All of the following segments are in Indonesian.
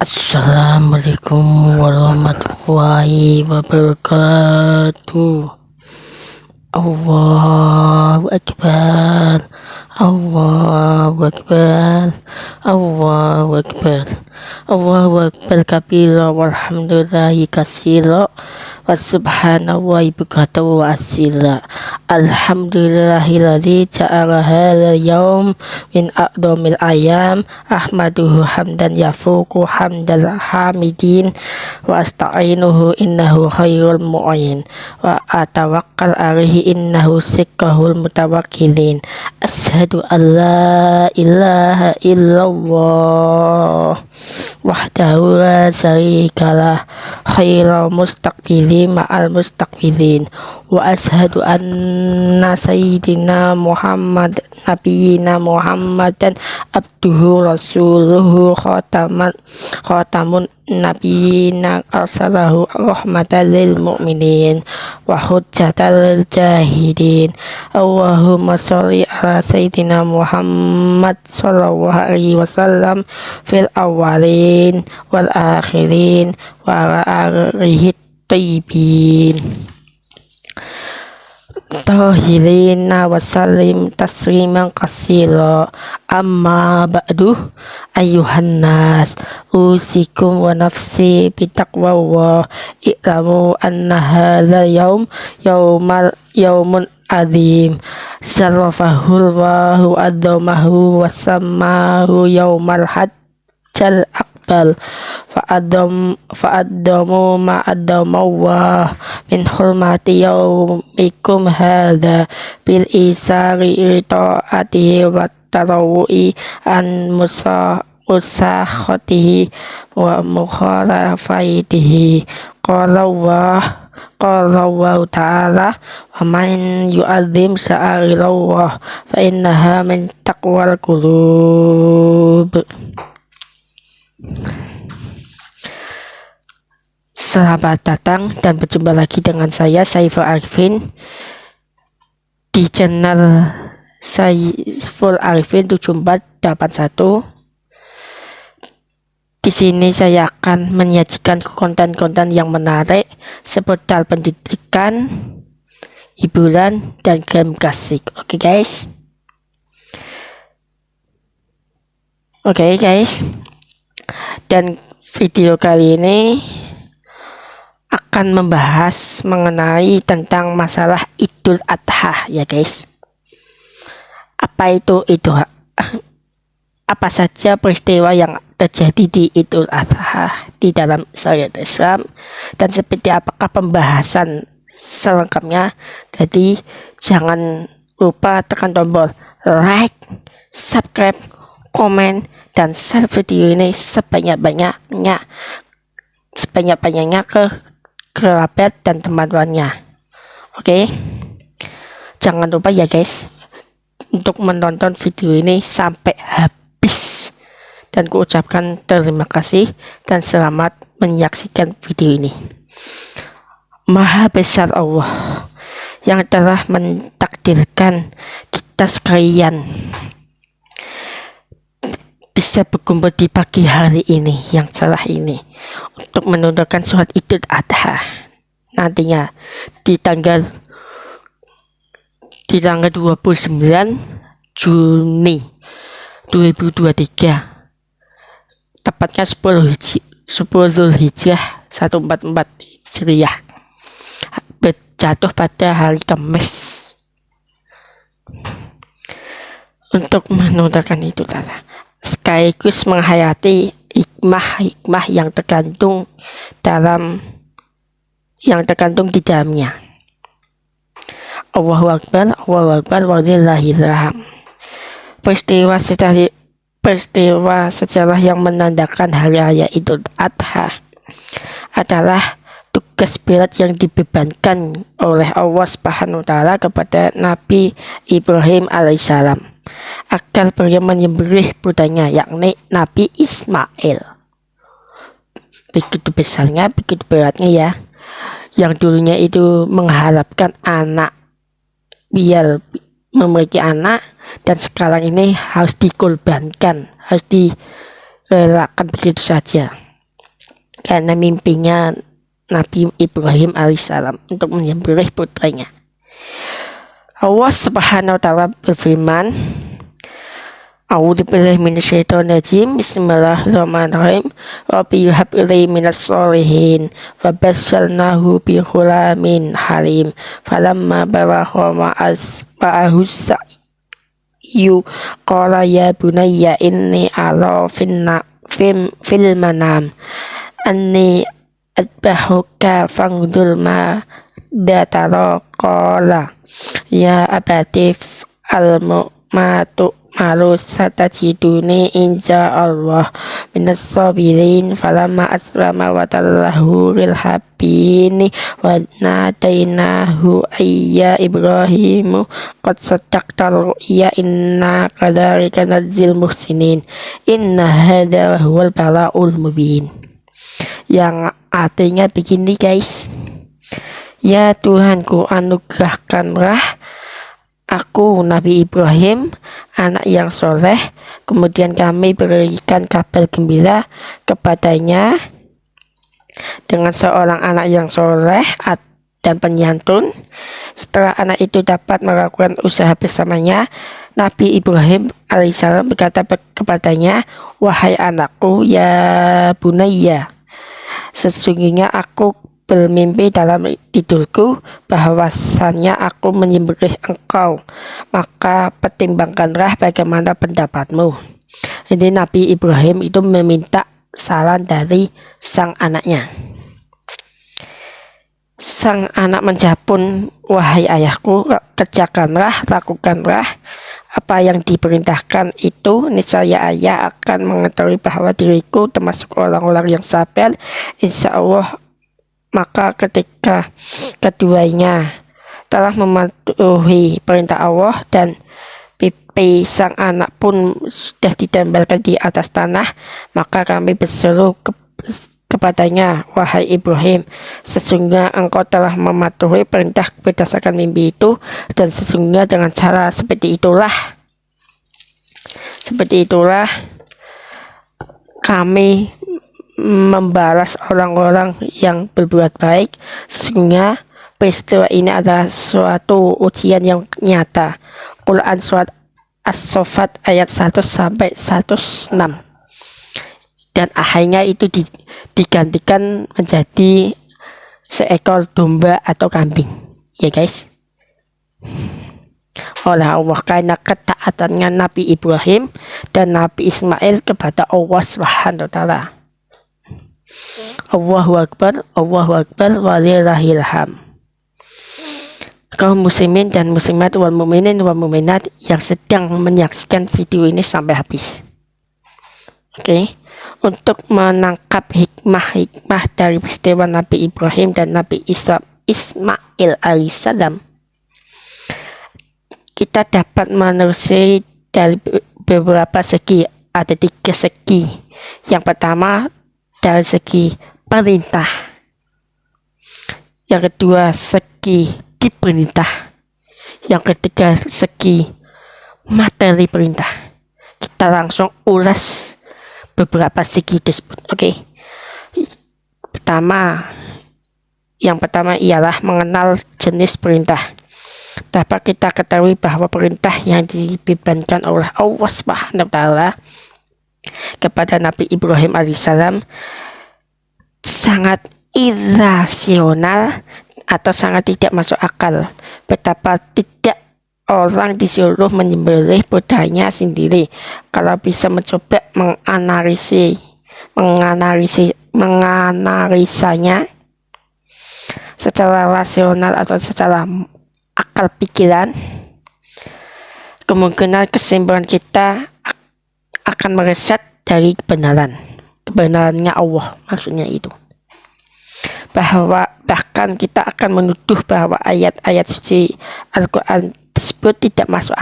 Assalamualaikum warahmatullahi wabarakatuh. Allahu Akbar. Allahu Akbar. Allahu Akbar. Allahu Akbar kabira walhamdulillahi katsira wa subhanallahi bukratan wa asila. Alhamdulillahilladzi ja'ala hadzal yaum min aqdamil ayam ahmaduhu hamdan yafuqu hamdal hamidin wa asta'inuhu innahu khairul mu'in wa atawakkal alaihi innahu sikkahul mutawakkilin. Asyhadu an la ilaha illallah wahdahu la syarikalah khairul mustaqbilin ma'al mustaqbilin wa asyhadu anna sayyidina Muhammad nabiyina Muhammadan abduhu rasuluhu khatamun nabiyina arsalahu rahmatan lil mu'minin wa hujjatan lil jahidin. Allahumma sholli ala sayyidina Muhammad sallallahu alaihi wasallam fil awwalin wal akhirin wa ala alihi thayyibin tahilina wasallim tasliman katsira. Amma ba'du ayyuhan nas usikum wa nafsi bitaqwallah. I'lamu anna hadzal yaumun azim sarafahul wa adamahu wa sammahu yaumal hajjal akbar fa'addamu ma'addamawah min hurmati yaumikum hadha bil isari ta'atihi wa tarawui an musakhatihi wa mukhalafaitihi. Qala Allah ta'ala wa man yu'azzim sya'airallah fa innaha min taqwal qulub. Selamat datang dan berjumpa lagi dengan saya Saiful Arifin di channel Saiful Arifin 7481. Di sini saya akan menyajikan konten-konten yang menarik seputar pendidikan, hiburan, dan game klasik. Oke guys. Dan video kali ini akan membahas mengenai tentang masalah Idul Adha ya guys. Apa saja peristiwa yang terjadi di Idul Adha di dalam syariat Islam dan seperti apakah pembahasan selengkapnya. Jadi jangan lupa tekan tombol like, subscribe, komen, dan share video ini sebanyak-banyaknya ke kerabat dan teman-temannya. Oke, jangan lupa ya guys untuk menonton video ini sampai habis, dan kuucapkan terima kasih dan selamat menyaksikan video ini. Maha besar Allah yang telah mentakdirkan kita sekalian bisa berkumpul di pagi hari ini yang cerah ini untuk menunaikan sholat Idul Adha nantinya di tanggal 29 Juni 2023, tepatnya 10 Zulhijjah 1444 Hijriah, berjatuh pada hari Kamis. Untuk menunaikan Idul Adha sekaligus menghayati hikmah yang tergantung di dalamnya. Allahu Akbar, walillahilham. Peristiwa sejarah yang menandakan hari raya Idul Adha adalah tugas berat yang dibebankan oleh Allah Subhanahu wa Ta'ala kepada Nabi Ibrahim alaihissalam agar beliau menyembelih putranya, yakni Nabi Ismail. Begitu besarnya, begitu beratnya ya, yang dulunya itu mengharapkan anak biar memiliki anak, dan sekarang ini harus dikorbankan, harus direlakan begitu saja. karena mimpinya Nabi Ibrahim alaihissalam untuk menyembelih putranya. Allah Subhanahu wa taala berfirman, A'udzubillahi minasyaitonirrajim. Bismillahirrahmanirrahim. Rabbi yuhab ilai minas sholihin fabasyarnahu bi ghulamin halim falamma balagha ma'ahu sa'yu qala ya bunayya inni ara fil manam anni adbahuka fangdur ma datara qala ya abati al-matu malu satajiduni insya Allah minas sabirin falamma aslama wa tallahu lil habini wa nadainahu ayya Ibrahimu qad saddaqtal ru'ya inna kadzalika nadzil muhsinin inna hadza huwal bala'ul mubin. Yang artinya begini guys, ya Tuhanku, anugerahkanlah aku Nabi Ibrahim anak yang soleh, kemudian kami berikan kabar gembira kepadanya dengan seorang anak yang soleh dan penyantun. Setelah anak itu dapat melakukan usaha bersamanya, Nabi Ibrahim alaihissalam berkata kepadanya, wahai anakku, ya bunayya, sesungguhnya aku bermimpi dalam tidurku bahwasannya aku menyembelih engkau, maka pertimbangkanlah bagaimana pendapatmu. Jadi Nabi Ibrahim itu meminta saran dari sang anaknya. Sang anak menjawab pun, wahai ayahku, kerjakanlah, lakukanlah apa yang diperintahkan itu, niscaya ayah akan mengetahui bahwa diriku termasuk orang-orang yang sabar, insya Allah. Maka ketika keduanya telah mematuhi perintah Allah dan pipi sang anak pun sudah ditempelkan di atas tanah, maka kami berseru kepadanya, wahai Ibrahim, sesungguhnya engkau telah mematuhi perintah berdasarkan mimpi itu, dan sesungguhnya dengan cara seperti itulah kami membalas orang-orang yang berbuat baik. Sesungguhnya peristiwa ini adalah suatu ujian yang nyata. Quran surat As-Saffat ayat 1 sampai 106. Dan akhirnya itu digantikan menjadi seekor domba atau kambing, ya guys, oleh Allah karena ketaatannya Nabi Ibrahim dan Nabi Ismail kepada Allah Subhanahu wa taala. Allahu Akbar, walillahil hamd. Kaum muslimin dan muslimat wal mukminin wal mukminat yang sedang menyaksikan video ini sampai habis. Oke. Untuk menangkap hikmah dari peristiwa Nabi Ibrahim dan Nabi Ismail alaihissalam, kita dapat menelusuri dari beberapa segi. Ada 3 segi. Yang pertama dari segi perintah, yang kedua segi diperintah, yang ketiga segi materi perintah. Kita langsung ulas beberapa segi tersebut. Oke. Yang pertama ialah mengenal jenis perintah. Dapat kita ketahui bahwa perintah yang dibebankan oleh Allah Subhanahu wa taala kepada Nabi Ibrahim alaihissalam sangat irasional atau sangat tidak masuk akal. Betapa tidak orang disuruh menyembelih putranya sendiri kalau bisa mencoba menganalisanya secara rasional atau secara akal pikiran, kemungkinan kesimpulan kita akan meleset dari kebenarannya Allah, maksudnya itu. Bahkan kita akan menuduh bahwa ayat-ayat suci Al-Quran tersebut tidak masuk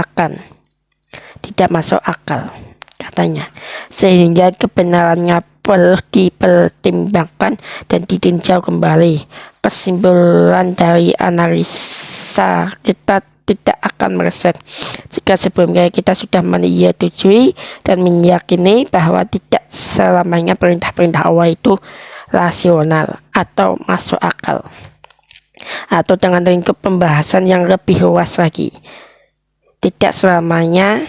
akal katanya, sehingga kebenarannya perlu dipertimbangkan dan ditinjau kembali. Kesimpulan dari analisa kita tidak akan meleset jika sebelumnya kita sudah menyetujui dan meyakini bahwa tidak selamanya perintah-perintah Allah itu rasional atau masuk akal. Atau dengan lingkup pembahasan yang lebih luas lagi, tidak selamanya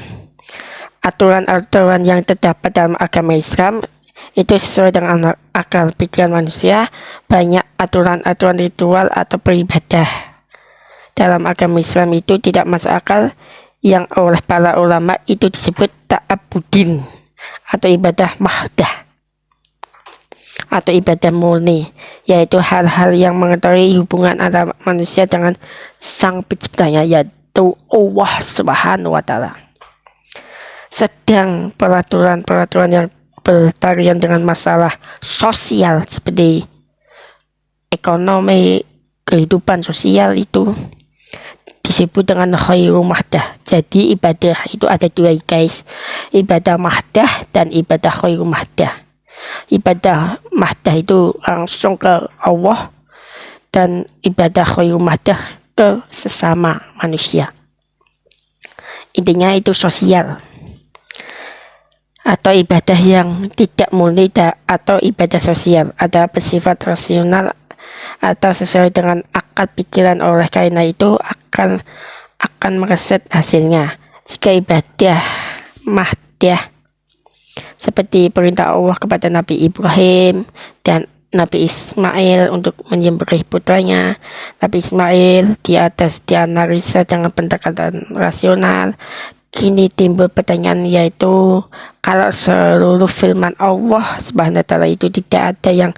aturan-aturan yang terdapat dalam agama Islam itu sesuai dengan akal pikiran manusia. Banyak aturan-aturan ritual atau beribadah dalam agama Islam itu tidak masuk akal, yang oleh para ulama itu disebut ta'abudin atau ibadah mahdah atau ibadah murni, yaitu hal-hal yang mengetahui hubungan antara manusia dengan sang penciptanya, yaitu Allah Subhanahu wa Ta'ala. Sedang peraturan-peraturan yang bertarian dengan masalah sosial seperti ekonomi, kehidupan sosial itu disebut dengan khairu mahdah. Jadi ibadah itu ada dua guys, ibadah mahdah dan ibadah khairu mahdah. Ibadah mahdah itu langsung ke Allah, dan ibadah khairu mahdah ke sesama manusia. Intinya itu sosial atau ibadah yang tidak murni atau ibadah sosial ada bersifat rasional atau sesuai dengan akal pikiran, oleh karena itu akan mereset hasilnya. Jika ibadah mahdah seperti perintah Allah kepada Nabi Ibrahim dan Nabi Ismail untuk menyembelih putranya, Nabi Ismail di atas dianalisa dengan pendekatan rasional. Kini timbul pertanyaan, yaitu kalau seluruh firman Allah Subhanahu wa Ta'ala itu tidak ada yang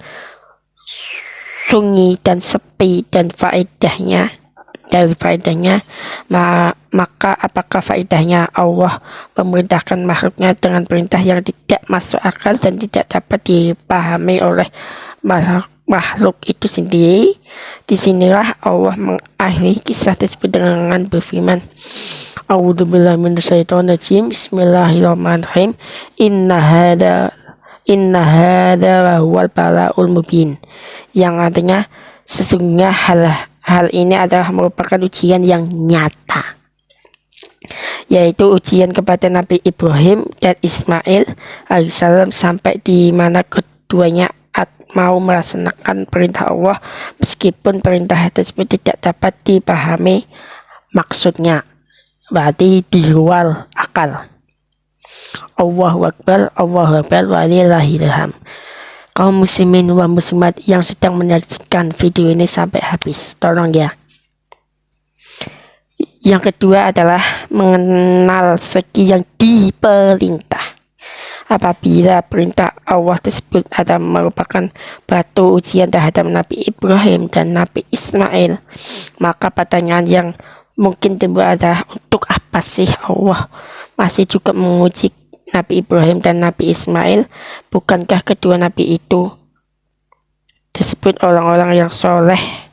sunyi dan sepi dan faedahnya, maka apakah faedahnya Allah memerintahkan makhluknya dengan perintah yang tidak masuk akal dan tidak dapat dipahami oleh makhluk itu sendiri? Disinilah Allah mengakhiri kisah tersebut dengan berfirman, A'udzubillahi minasyaitonirrajim, Bismillahirrahmanirrahim, Inna hadza lahuwal bala'ul mubin, yang artinya sesungguhnya hal ini adalah merupakan ujian yang nyata, yaitu ujian kepada Nabi Ibrahim dan Ismail alaihissalam, sampai di mana keduanya mau melaksanakan perintah Allah meskipun perintah tersebut tidak dapat dipahami maksudnya, berarti di luar akal. Allahu Akbar, walillahilham. Kaum muslimin wa muslimat yang sedang menyaksikan video ini sampai habis, tolong ya. Yang kedua adalah mengenal segi yang diperintah. Apabila perintah Allah tersebut ada merupakan batu ujian terhadap Nabi Ibrahim dan Nabi Ismail, maka pertanyaan yang mungkin timbul adalah, untuk apa sih Allah masih juga menguji Nabi Ibrahim dan Nabi Ismail? Bukankah kedua Nabi itu disebut orang-orang yang soleh,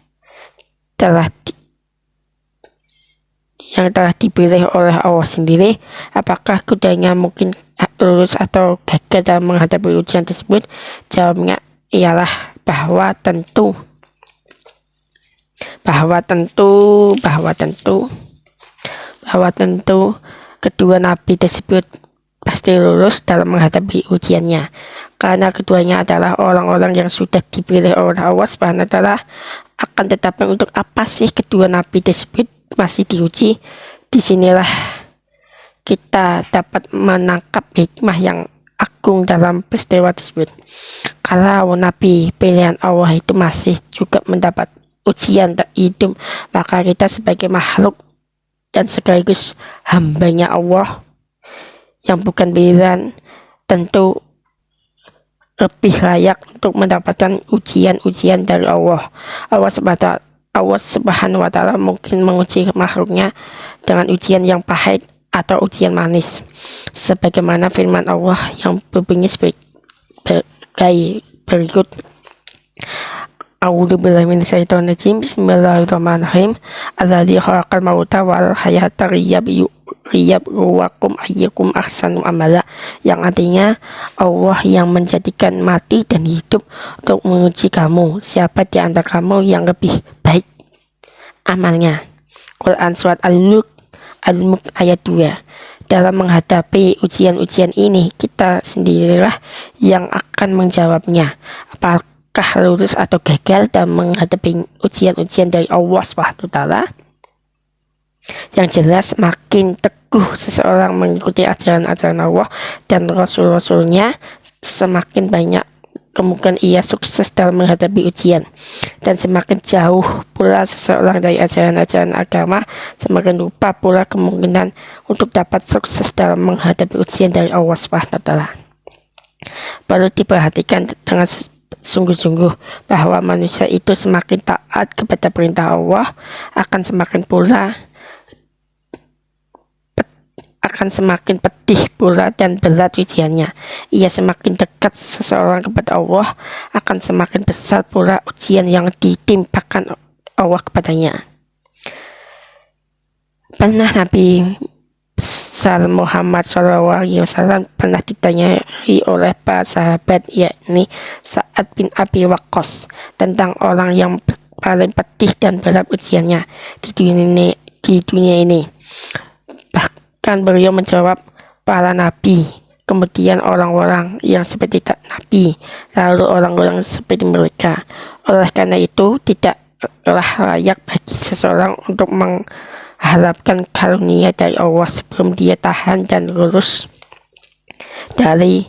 yang telah dipilih oleh Allah sendiri? Apakah keduanya mungkin lulus atau gagal dalam menghadapi ujian tersebut? Jawabnya ialah bahwa tentu kedua nabi tersebut pasti lulus dalam menghadapi ujiannya, karena keduanya adalah orang-orang yang sudah dipilih oleh Allah Subhanahu wa Ta'ala. Akan tetapi untuk apa sih kedua nabi tersebut masih diuji? Disinilah kita dapat menangkap hikmah yang agung dalam peristiwa tersebut. Kalau nabi pilihan Allah itu masih juga mendapat ujian hidup, maka kita sebagai makhluk dan sekaligus hambanya Allah yang bukan pilihan tentu lebih layak untuk mendapatkan ujian-ujian dari Allah. Allah Subhanahu wa Ta'ala mungkin menguji makhluknya dengan ujian yang pahit atau ujian manis, sebagaimana firman Allah yang berbunyi sebagai berikut, A'udzubillahi minasyaitonirrajim, Bismillahirrahmanirrahim, Alladzi khalaqal mauta wal hayata liyabluwakum ayyukum ahsanu amala, yang artinya Allah yang menjadikan mati dan hidup untuk menguji kamu, siapa di antara kamu yang lebih baik amalnya. Quran Surat Al-Mulk ayat 2. Dalam menghadapi ujian-ujian ini, kita sendirilah yang akan menjawabnya. Apakah lurus atau gagal dalam menghadapi ujian-ujian dari Allah SWT? Yang jelas, makin teguh seseorang mengikuti ajaran-ajaran Allah dan Rasul-Rasulnya, semakin banyak kemungkinan ia sukses dalam menghadapi ujian. Dan semakin jauh pula seseorang dari ajaran-ajaran agama, semakin lupa pula kemungkinan untuk dapat sukses dalam menghadapi ujian dari Allah SWT. Perlu diperhatikan dengan sungguh-sungguh bahwa manusia itu semakin taat kepada perintah Allah, akan semakin pedih pula dan berat ujiannya. Ia semakin dekat seseorang kepada Allah, akan semakin besar pula ujian yang ditimpakan Allah kepadanya. Pernah Nabi besar Muhammad SAW pernah ditanyai oleh para sahabat, yakni Sa'ad bin Abi Waqqas, tentang orang yang paling pedih dan berat ujiannya di dunia ini. Bahkan beliau menjawab, para nabi, kemudian orang-orang yang seperti nabi, lalu orang-orang seperti mereka. Oleh karena itu, tidaklah layak bagi seseorang untuk mengharapkan karunia dari Allah sebelum dia tahan dan lurus dari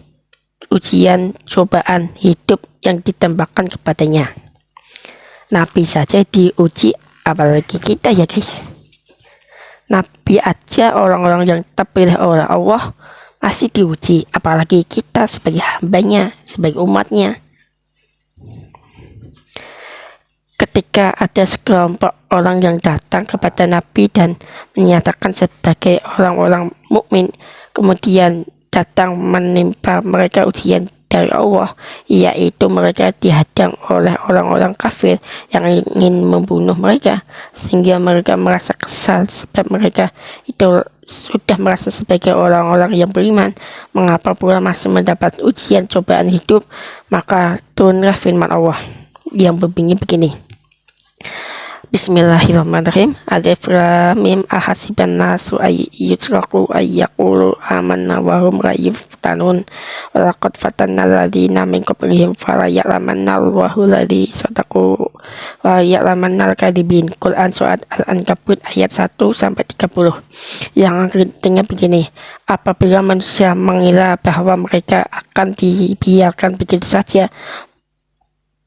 ujian cobaan hidup yang ditembakkan kepadanya. Nabi saja diuji, apalagi kita ya guys. Nabi aja, orang-orang yang terpilih oleh Allah, masih diuji, apalagi kita sebagai hambanya, sebagai umatnya. Ketika ada sekelompok orang yang datang kepada Nabi dan menyatakan sebagai orang-orang mukmin, kemudian datang menimpa mereka ujian dari Allah, yaitu mereka dihadang oleh orang-orang kafir yang ingin membunuh mereka, sehingga mereka merasa kesal sebab mereka itu sudah merasa sebagai orang-orang yang beriman, mengapa pula masih mendapat ujian cobaan hidup. Maka turunlah firman Allah yang berbunyi begini, Bismillahirrahmanirrahim. Alif Lam Mim. Ahasiban nasu ayyutraku ayyaqulu amanna wa hum la yuftanun. Wa laqad fatanna alladziina min qablihim falaya'lamanna Allahu alladziina shadaqu wa ya'lamanna al-kadhibin. Quran Surat Al-Ankabut ayat 1 sampai 30. Yang artinya begini, apabila manusia mengira bahwa mereka akan dibiarkan begitu saja,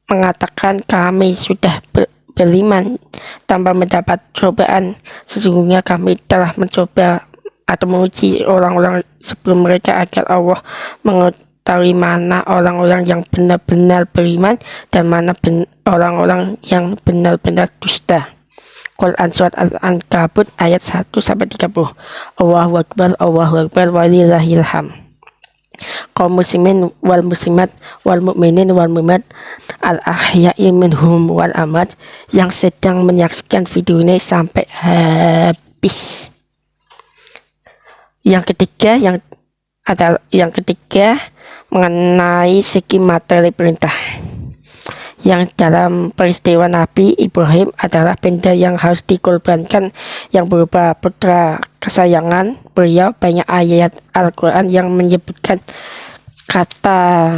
mengatakan kami sudah beriman tanpa mendapat cobaan, sesungguhnya kami telah mencoba atau menguji orang-orang sebelum mereka agar Allah mengetahui mana orang-orang yang benar-benar beriman dan mana orang-orang yang benar-benar dusta. Quran Surat Al-Ankabut ayat 1 sampai 30. Allahu Akbar, Allahu Akbar, walillahil hamd. Kaum muslimin wal muslimat wal mukminin wal mukminat al ahya'i minhum wal amwat yang sedang menyaksikan video ini sampai habis. Yang ketiga mengenai segi materi perintah. Yang dalam peristiwa Nabi Ibrahim adalah benda yang harus dikorbankan yang berupa putra kesayangan beliau. Banyak ayat Al-Quran yang menyebutkan kata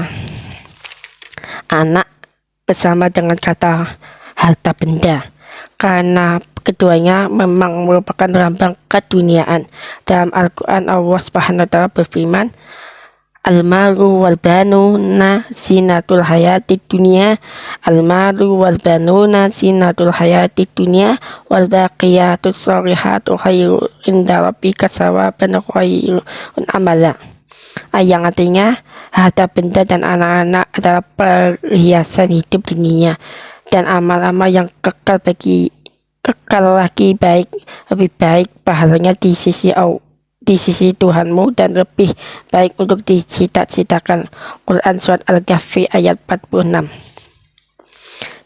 anak bersama dengan kata harta benda, karena keduanya memang merupakan lambang keduniaan. Dalam Al-Quran Allah Subhanahu wa ta'ala berfirman, Al-malu wal banuna zinatul hayati dunia, al-malu wal banuna zinatul hayati dunia, wal baqiyatus sholihatu khairun inda rabbika thawaban wa khairun amala. Yang artinya harta benda dan anak-anak adalah perhiasan hidup di dunia, dan amal-amal yang kekal lagi lebih baik pahalanya di sisi Tuhanmu dan lebih baik untuk dicita-citakan. Quran Surat Al-Kahfi ayat 46.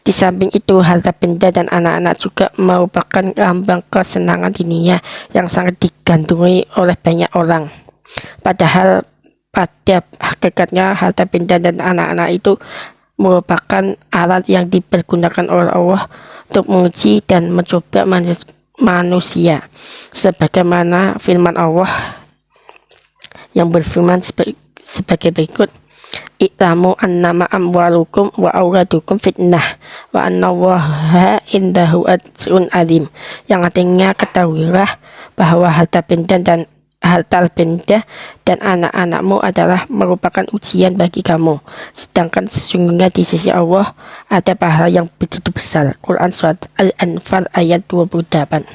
Di samping itu, harta benda dan anak-anak juga merupakan lambang kesenangan di dunia yang sangat digandrungi oleh banyak orang. Padahal pada hakikatnya harta benda dan anak-anak itu merupakan alat yang dipergunakan oleh Allah untuk menguji dan mencoba manusia, sebagaimana firman Allah yang berfirman sebagai berikut, "I'lamu annama amwalukum wa auladukum fitnah wa annallaha indahu ajrun alim." Yang artinya, ketahuilah bahwa harta benda dan anak-anakmu adalah merupakan ujian bagi kamu, sedangkan sesungguhnya di sisi Allah ada pahala yang begitu besar. Quran Surat Al-Anfal ayat 28.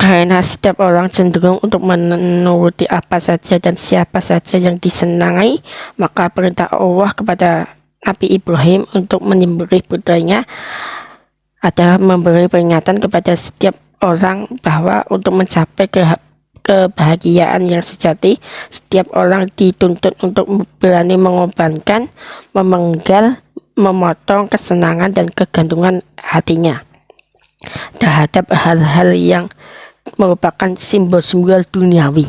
Karena setiap orang cenderung untuk menuruti apa saja dan siapa saja yang disenangi, maka perintah Allah kepada Nabi Ibrahim untuk menyembelih putranya adalah memberi peringatan kepada setiap orang bahwa untuk mencapai kebahagiaan yang sejati, setiap orang dituntut untuk berani mengorbankan, memenggal, memotong kesenangan dan kegantungan hatinya terhadap hal-hal yang merupakan simbol-simbol duniawi.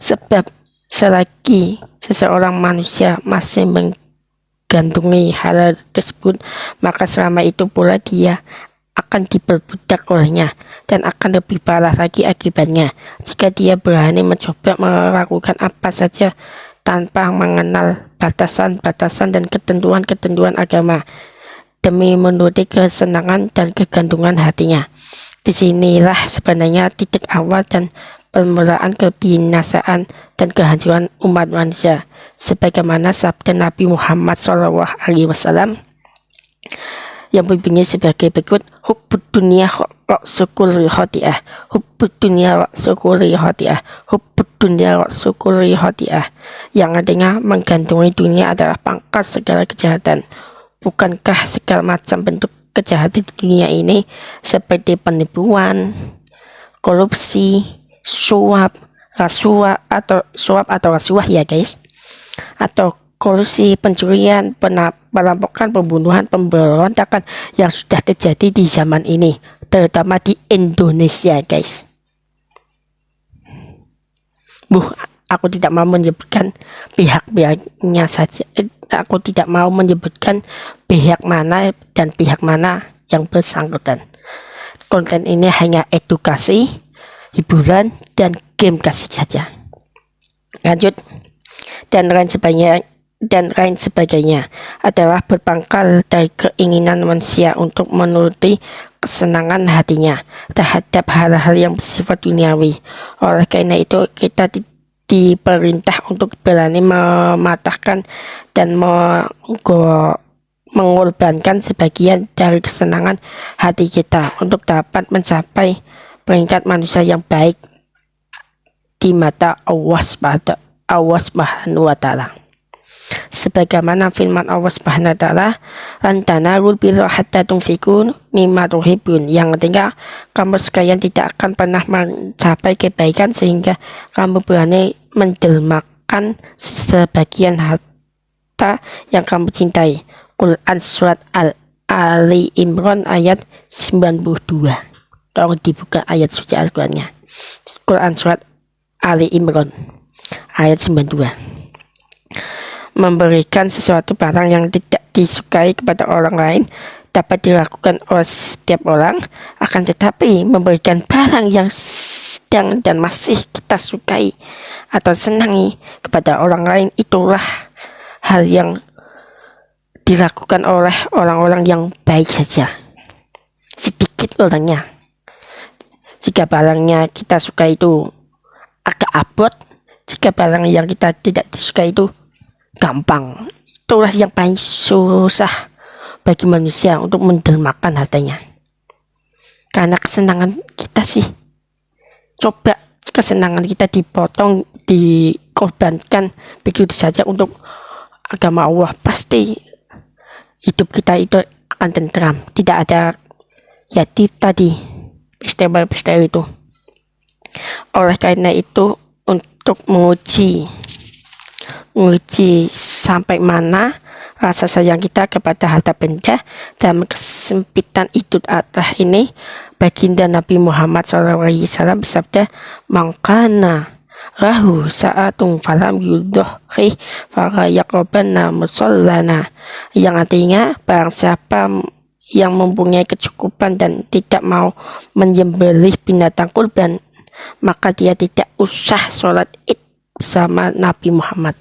Sebab selagi seseorang manusia masih menggantungi hal tersebut, maka selama itu pula dia akan diperbudak olehnya, dan akan lebih parah lagi akibatnya jika dia berani mencoba melakukan apa saja tanpa mengenal batasan-batasan dan ketentuan-ketentuan agama demi menuruti kesenangan dan kegantungan hatinya. Disinilah sebenarnya titik awal dan permulaan kebinasaan dan kehancuran umat manusia, sebagaimana sabda Nabi Muhammad SAW yang berbunyi sebagai berikut, "Hubbud dunya ra'su kulli khati'ah, hubbud dunya ra'su kulli khati'ah, hubbud dunya ra'su kulli khati'ah." Yang artinya, menggantungi dunia adalah pangkal segala kejahatan. Bukankah segala macam bentuk kejahatan di dunia ini seperti penipuan, korupsi, suap atau rasuah ya guys, atau korupsi, pencurian, perampokan, pembunuhan, pemberontakan yang sudah terjadi di zaman ini, terutama di Indonesia guys. Aku tidak mau menyebutkan pihak-pihaknya saja. Aku tidak mau menyebutkan pihak mana dan pihak mana yang bersangkutan. Konten ini hanya edukasi, hiburan, dan game kasih saja. Lanjut. Dan lain sebagainya adalah berpangkal dari keinginan manusia untuk menuruti kesenangan hatinya terhadap hal-hal yang bersifat duniawi. Oleh karena itu, kita diperintah untuk berani mematahkan dan mengorbankan sebagian dari kesenangan hati kita untuk dapat mencapai peringkat manusia yang baik di mata Allah Subhanahu wa Ta'ala. Sebagaimana firman Allah Subhanahu wa Ta'ala, "Lan tanalul birra hatta tunfiqu mimma tuhibbun." Yang artinya, kamu sekalian tidak akan pernah mencapai kebaikan sehingga kamu berani menjelmakan sebagian harta yang kamu cintai. Quran Surat Ali Imran ayat 92. Tolong dibuka ayat suci Al-Qurannya. Quran Surat Ali Imran ayat 92. Memberikan sesuatu barang yang tidak disukai kepada orang lain dapat dilakukan oleh setiap orang, akan tetapi memberikan barang yang sedang dan masih kita sukai atau senangi kepada orang lain, itulah hal yang dilakukan oleh orang-orang yang baik saja, sedikit orangnya. Jika barangnya kita suka itu agak abot, jika barang yang kita tidak disukai itu gampang, itulah yang paling susah bagi manusia untuk mendermakan hartanya. Karena kesenangan kita sih, coba kesenangan kita dipotong, dikorbankan begitu saja untuk agama Allah, pasti hidup kita itu akan tentram, tidak ada ya tadi peristiwa itu. Oleh karena itu, untuk menguji sampai mana rasa sayang kita kepada harta benda dalam kesempitan Idul Adha ini, baginda Nabi Muhammad SAW bersabda, "Mangkana lahu sa'atun falam yudhi fala yaqrabanna musallana." Yang artinya, barang siapa yang mempunyai kecukupan dan tidak mau menyembelih binatang kurban, maka dia tidak usah sholat id bersama Nabi Muhammad.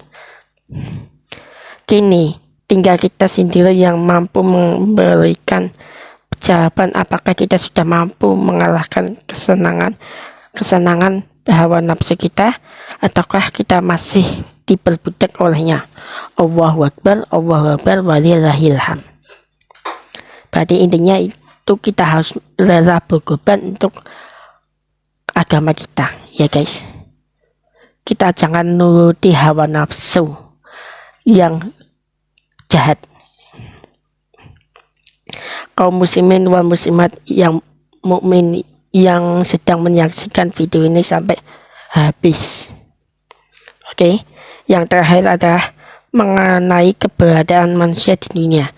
Kini tinggal kita sendiri yang mampu memberikan jawaban apakah kita sudah mampu mengalahkan kesenangan hawa nafsu kita, ataukah kita masih diperbudak olehnya. Allahu Akbar, walillahil hamd. Berarti intinya itu kita harus rela berkorban untuk agama kita, ya guys. Kita jangan nuruti hawa nafsu yang jahat. Kaum muslimin wal muslimat yang mukmin yang sedang menyaksikan video ini sampai habis. Oke, yang terakhir adalah mengenai keberadaan manusia di dunia.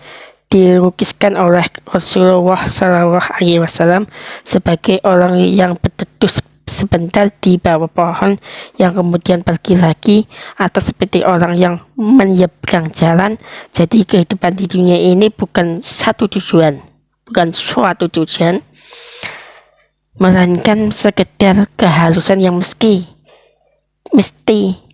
Dilukiskan oleh Rasulullah SAW sebagai orang yang berteduh sebentar di bawah pohon yang kemudian pergi lagi, atau seperti orang yang menyeberang jalan. Jadi kehidupan di dunia ini bukan suatu tujuan, melainkan sekedar kehalusan yang mesti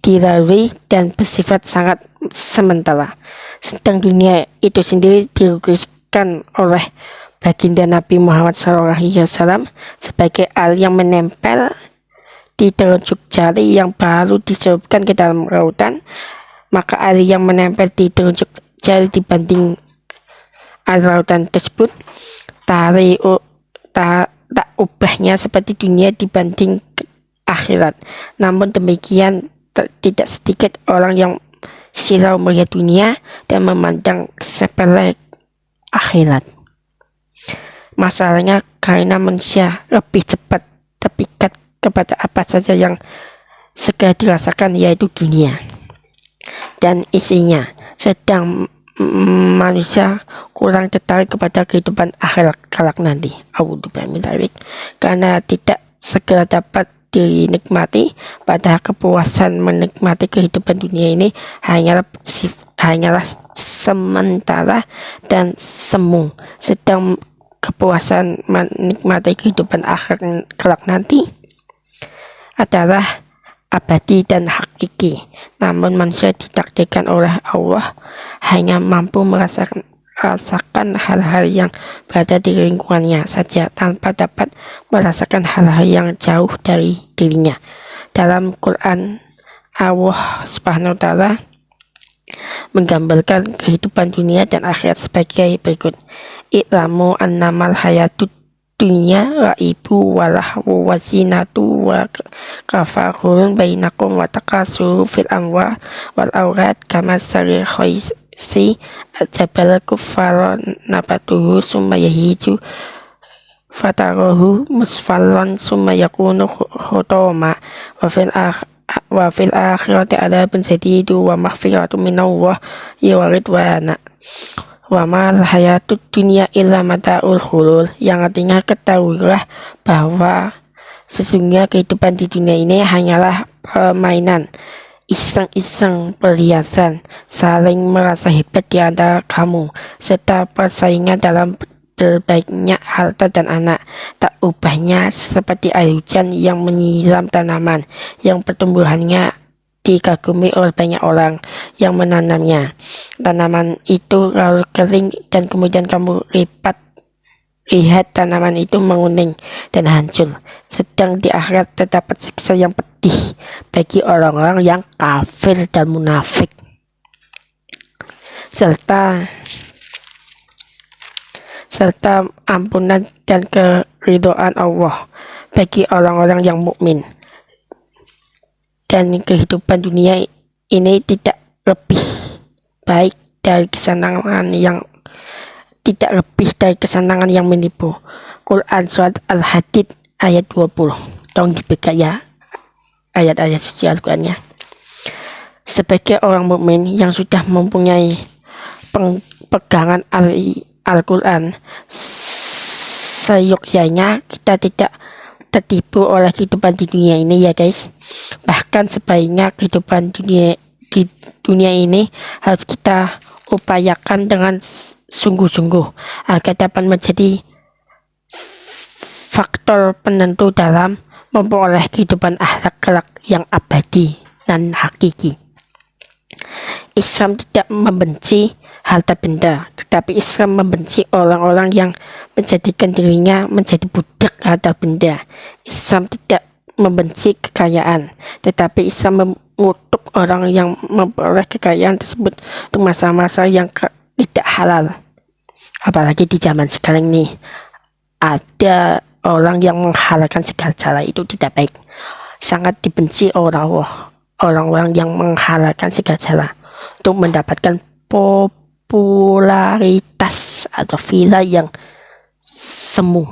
dilalui dan bersifat sangat sementara. Sedang dunia itu sendiri dilukiskan oleh baginda Nabi Muhammad SAW sebagai air yang menempel di telunjuk jari yang baru dicelupkan ke dalam lautan. Maka air yang menempel di telunjuk jari dibanding air lautan tersebut tak ubahnya seperti dunia dibanding akhirat. Namun demikian tidak sedikit orang yang silau melihat dunia dan memandang sepele akhirat. Masalahnya karena manusia lebih cepat terpikat kepada apa saja yang segera dirasakan, yaitu dunia dan isinya, sedang manusia kurang tertarik kepada kehidupan akhirat kelak nanti. Karena tidak segera dapat dinikmati, padahal kepuasan menikmati kehidupan dunia ini hanyalah sementara dan semu, sedang kepuasan menikmati kehidupan akhirat kelak nanti adalah abadi dan hakiki. Namun manusia ditakdirkan oleh Allah hanya mampu merasakan hal-hal yang berada di lingkungannya saja, tanpa dapat merasakan hal-hal yang jauh dari dirinya. Dalam Quran, Allah Subhanahu wa Ta'ala menggambarkan kehidupan dunia dan akhirat sebagai berikut. I'lamu annamal hayatud dunya raibu walahu wazinatu wa kafarun bainakum wa takasuru fil amwal wal aulad kama sari khaisi ajabal kufaron nabatuhu summa yahiju fatarahu musfallan summa yakunu khutoma wa fil akhirati adabun sadidu wa maghfiratu minallah wa ridwana wa mal hayatud dunya illa mata'ul ghurur, yang artinya ketahuilah bahwa sesungguhnya kehidupan di dunia ini hanyalah permainan, iseng-iseng, perhiasan, saling merasa hebat di antara kamu, serta persaingan dalam berbaiknya harta dan anak. Tak ubahnya seperti air hujan yang menyiram tanaman yang pertumbuhannya dikagumi oleh banyak orang yang menanamnya. Tanaman itu lalu kering dan kemudian kamu lihat tanaman itu menguning dan hancur. Sedang di akhirat terdapat siksa yang pedih bagi orang-orang yang kafir dan munafik, serta ampunan dan keridhaan Allah bagi orang-orang yang mukmin. Dan kehidupan dunia ini tidak lebih baik dari kesenangan yang menipu. Quran surat Al-Hadid ayat 20. Tolong dibuka ya ayat-ayat suci Al-Qurannya. Sebagai orang mukmin yang sudah mempunyai pegangan Al-Quran, seyogyanya kita tidak tertipu oleh kehidupan di dunia ini, ya guys. Bahkan sebaiknya kehidupan di dunia ini harus kita upayakan dengan sungguh-sungguh agar dapat menjadi faktor penentu dalam memperoleh kehidupan akhlak kelak yang abadi dan hakiki. Islam tidak membenci harta benda, tetapi Islam membenci orang-orang yang menjadikan dirinya menjadi budak harta benda. Islam tidak membenci kekayaan, tetapi Islam mengutuk orang yang memperoleh kekayaan tersebut untuk masa-masa yang tidak halal. Apalagi di zaman sekarang ini ada orang yang menghalalkan segala cara, itu tidak baik. Sangat dibenci orang-orang yang menghalalkan segala cara untuk mendapatkan popularitas atau villa yang semu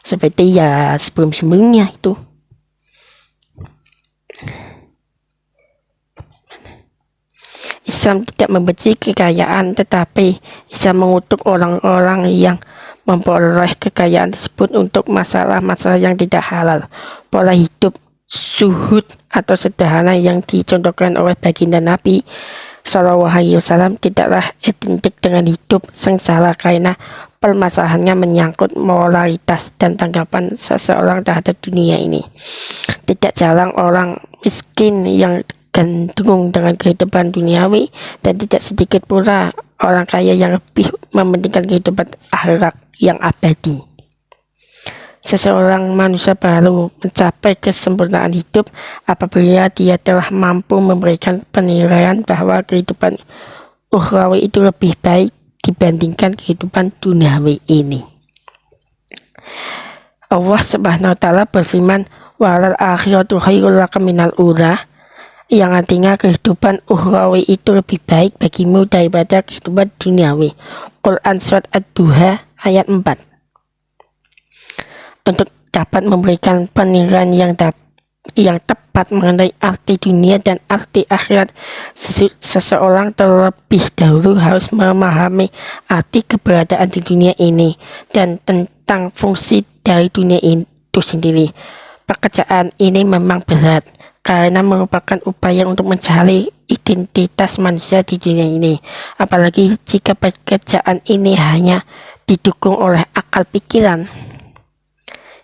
seperti ya sebelum-sebelumnya itu. Islam tidak membenci kekayaan, tetapi Islam mengutuk orang-orang yang memperoleh kekayaan tersebut untuk masalah-masalah yang tidak halal. Pola hidup zuhud atau sederhana yang dicontohkan oleh baginda Nabi SAW tidaklah identik dengan hidup sengsara, karena permasalahannya menyangkut moralitas dan tanggapan seseorang terhadap dunia ini. Tidak jarang orang miskin yang gandrung dengan kehidupan duniawi, dan tidak sedikit pula orang kaya yang lebih mementingkan kehidupan akhirat yang abadi. Seseorang manusia baru mencapai kesempurnaan hidup apabila dia telah mampu memberikan penilaian bahwa kehidupan ukhrawi itu lebih baik dibandingkan kehidupan duniawi ini. Allah Subhanahu wa taala berfirman, walal akhiratu khairul laka minal ula, yang artinya kehidupan ukhrawi itu lebih baik bagimu daripada kehidupan duniawi. Quran surat Ad-Duha ayat 4. Untuk dapat memberikan penilaian yang tepat mengenai arti dunia dan arti akhirat, seseorang terlebih dahulu harus memahami arti keberadaan di dunia ini dan tentang fungsi dari dunia itu sendiri. Pekerjaan ini memang berat karena merupakan upaya untuk mencari identitas manusia di dunia ini, apalagi jika pekerjaan ini hanya didukung oleh akal pikiran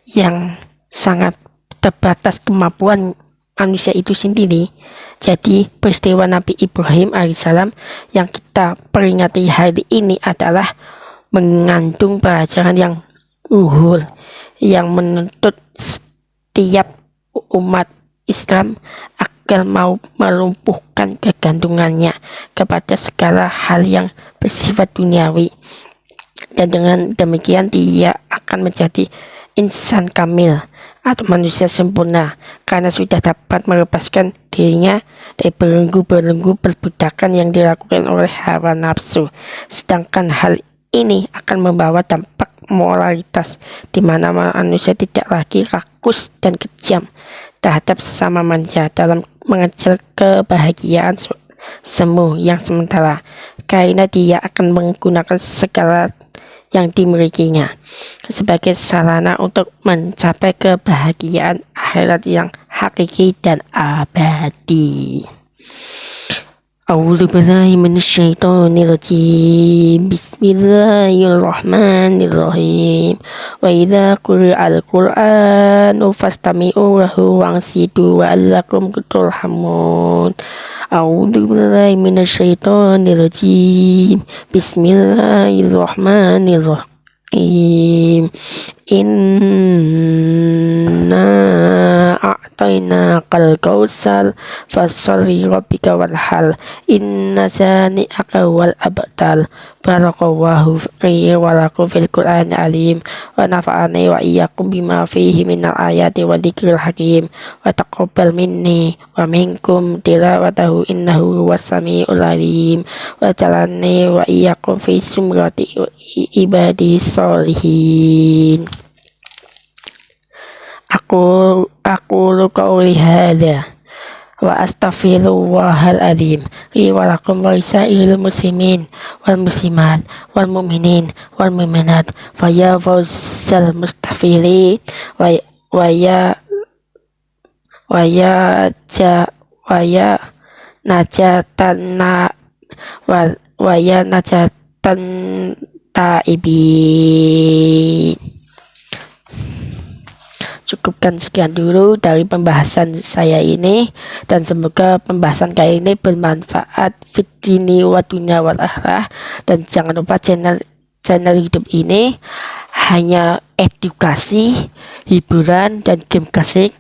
yang sangat terbatas kemampuan manusia itu sendiri. Jadi peristiwa Nabi Ibrahim alaihissalam yang kita peringati hari ini adalah mengandung pelajaran yang luhur yang menuntut setiap umat Islam agar mau melumpuhkan kegantungannya kepada segala hal yang bersifat duniawi, dan dengan demikian dia akan menjadi insan kamil atau manusia sempurna, karena sudah dapat melepaskan dirinya dari belenggu-belenggu perbudakan yang dilakukan oleh hawa nafsu. Sedangkan hal ini akan membawa dampak moralitas di mana manusia tidak lagi rakus dan kejam terhadap sesama manusia dalam mengejar kebahagiaan semu yang sementara, karena dia akan menggunakan segala yang dimilikinya sebagai sarana untuk mencapai kebahagiaan akhirat yang hakiki dan abadi. A'udzu billahi minasyaitonir rajim. Bismillahirrahmanirrahim. Wa idza quri'al qur'anu fastami'u lahu wa'ansitu la'allakum turhamun. A'udzu billahi minasyaitonir rajim. Bismillahirrahmanirrahim. Inna a'tainakal kautsar fasholli rabbika wanhar inna sani'aka wal abtar. Barakallahu fi wa lakum fil Qur'anil alim wa nafa'ani wa iyyakum bima fihi minal ayati wa dzikril hakim wa taqabbal minni wa minkum tilawatahu innahu huwas samiul alim wa jalani wa iyyakum fi sumrati ibadi sholihin. Aku qauli hadza wa astaghfirullahal azim li wa lakum wa lisairil muslimin wal muslimat wal mu'minin wal mu'minat fa ya fawzal mustaghfirin wa ya najatana wa ya najat mantan taibin. Cukupkan sekian dulu dari pembahasan saya ini, dan semoga pembahasan kali ini bermanfaat fid dini wa dunya wal akhirah. Dan jangan lupa channel YouTube ini hanya edukasi, hiburan, dan game klasik.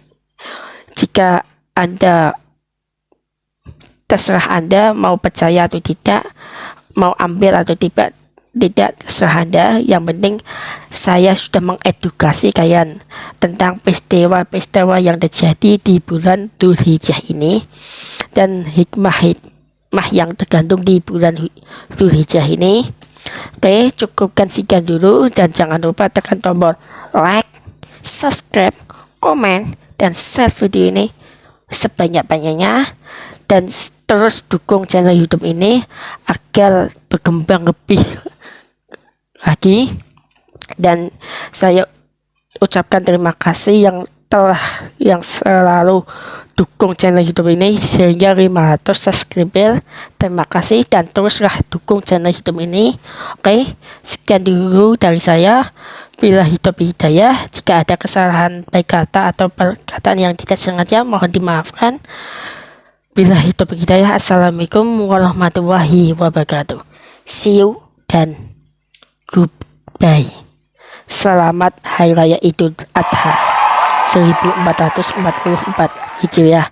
Jika Anda terserah Anda mau percaya atau tidak, mau ambil atau tidak terserah Anda. Yang penting saya sudah mengedukasi kalian tentang peristiwa-peristiwa yang terjadi di bulan Dzulhijjah ini, dan hikmah yang tergantung di bulan Dzulhijjah ini. Oke, cukupkan sekian dulu, dan jangan lupa tekan tombol like, subscribe, komen, dan share video ini sebanyak-banyaknya, dan terus dukung channel YouTube ini agar berkembang lebih lagi. Dan saya ucapkan terima kasih yang selalu dukung channel YouTube ini sehingga 500 subscriber. Terima kasih, dan teruslah dukung channel YouTube ini. Oke, sekian dulu dari saya. Bila hidup hidayah, jika ada kesalahan baik kata atau perkataan yang tidak sengaja, mohon dimaafkan. Bila hidup hidayah, assalamualaikum warahmatullahi wabarakatuh. See you dan goodbye. Selamat Hari Raya Idul Adha 1444 Hijriah.